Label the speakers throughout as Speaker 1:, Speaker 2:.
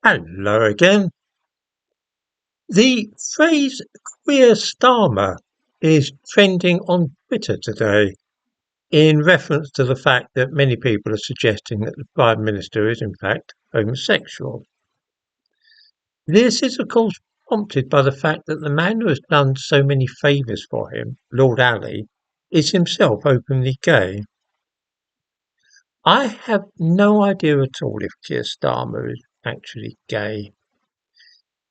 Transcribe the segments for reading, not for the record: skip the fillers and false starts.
Speaker 1: Hello again. The phrase "Keir Starmer" is trending on Twitter today in reference to the fact that many people are suggesting that the Prime Minister is in fact homosexual. This is of course prompted by the fact that the man who has done so many favours for him, Lord Ali, is himself openly gay. I have no idea at all if Keir Starmer is actually gay.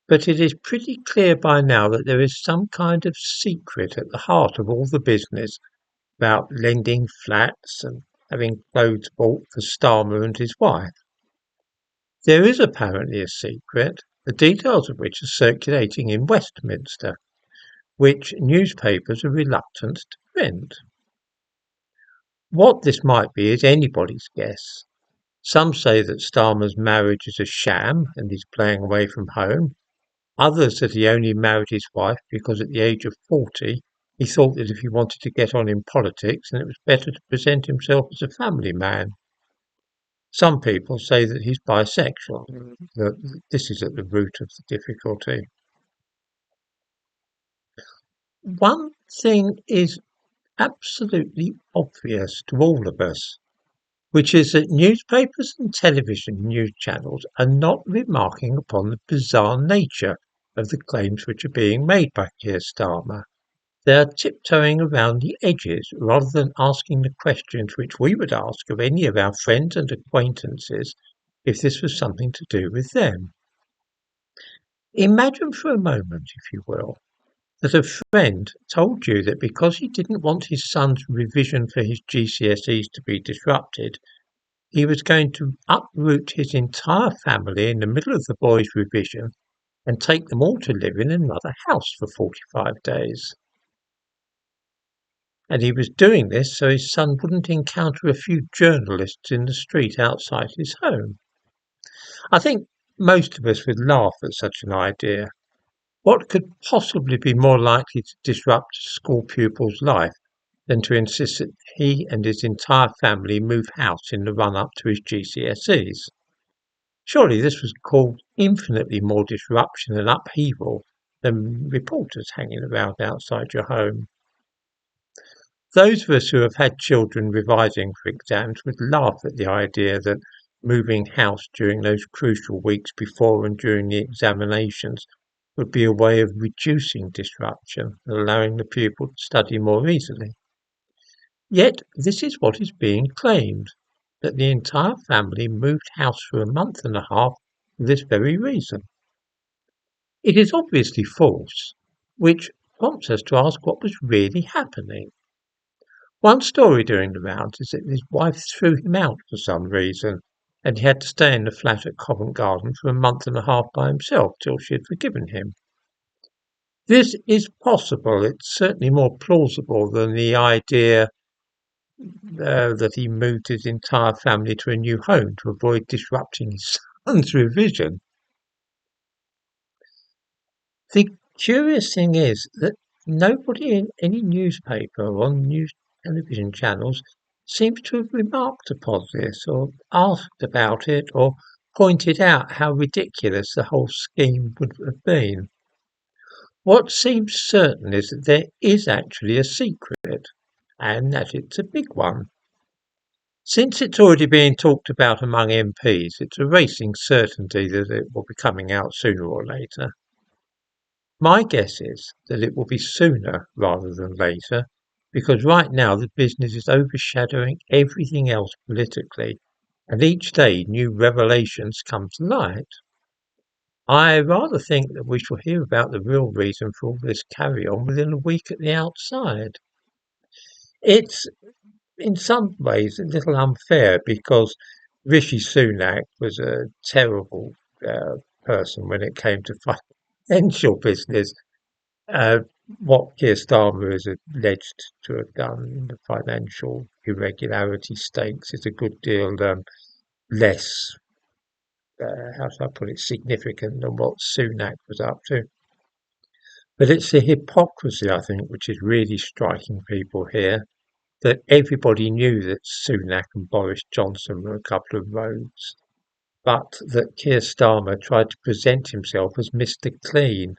Speaker 1: But it is pretty clear by now that there is some kind of secret at the heart of all the business about lending flats and having clothes bought for Starmer and his wife. There is apparently a secret, the details of which are circulating in Westminster, which newspapers are reluctant to print. What this might be is anybody's guess. Some say that Starmer's marriage is a sham and he's playing away from home. Others said he only married his wife because at the age of 40 he thought that if he wanted to get on in politics then it was better to present himself as a family man. Some people say that he's bisexual, that this is at the root of the difficulty. One thing is absolutely obvious to all of us, which is that newspapers and television news channels are not remarking upon the bizarre nature of the claims which are being made by Keir Starmer. They are tiptoeing around the edges rather than asking the questions which we would ask of any of our friends and acquaintances if this was something to do with them. Imagine for a moment, if you will, that a friend told you that because he didn't want his son's revision for his GCSEs to be disrupted, he was going to uproot his entire family in the middle of the boys' revision and take them all to live in another house for 45 days. And he was doing this so his son wouldn't encounter a few journalists in the street outside his home. I think most of us would laugh at such an idea. What could possibly be more likely to disrupt a school pupil's life than to insist that he and his entire family move house in the run-up to his GCSEs? Surely this was called infinitely more disruption and upheaval than reporters hanging around outside your home. Those of us who have had children revising for exams would laugh at the idea that moving house during those crucial weeks before and during the examinations would be a way of reducing disruption and allowing the pupil to study more easily. Yet this is what is being claimed, that the entire family moved house for a month and a half for this very reason. It is obviously false, which prompts us to ask what was really happening. One story doing the rounds is that his wife threw him out for some reason, and he had to stay in the flat at Covent Garden for a month and a half by himself till she had forgiven him. This is possible. It's certainly more plausible than the idea that he moved his entire family to a new home to avoid disrupting his son's revision. The curious thing is that nobody in any newspaper or on news television channels seems to have remarked upon this or asked about it or pointed out how ridiculous the whole scheme would have been. What seems certain is that there is actually a secret, and that it's a big one. Since it's already being talked about among MPs, it's a racing certainty that it will be coming out sooner or later. My guess is that it will be sooner rather than later, because right now the business is overshadowing everything else politically, and each day new revelations come to light. I rather think that we shall hear about the real reason for all this carry-on within a week at the outside. It's in some ways a little unfair because Rishi Sunak was a terrible person when it came to financial business. Uh, what Keir Starmer is alleged to have done in the financial irregularity stakes is a good deal less, how shall I put it, significant than what Sunak was up to. But it's the hypocrisy, I think, which is really striking people here, that everybody knew that Sunak and Boris Johnson were a couple of rogues. but that Keir Starmer tried to present himself as Mr. Clean.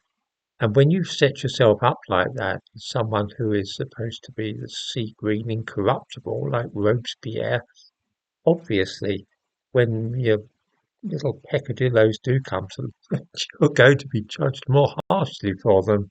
Speaker 1: And when you set yourself up like that, as someone who is supposed to be the sea green incorruptible like Robespierre, obviously, when your little peccadilloes do come to the flesh, you're going to be judged more harshly for them.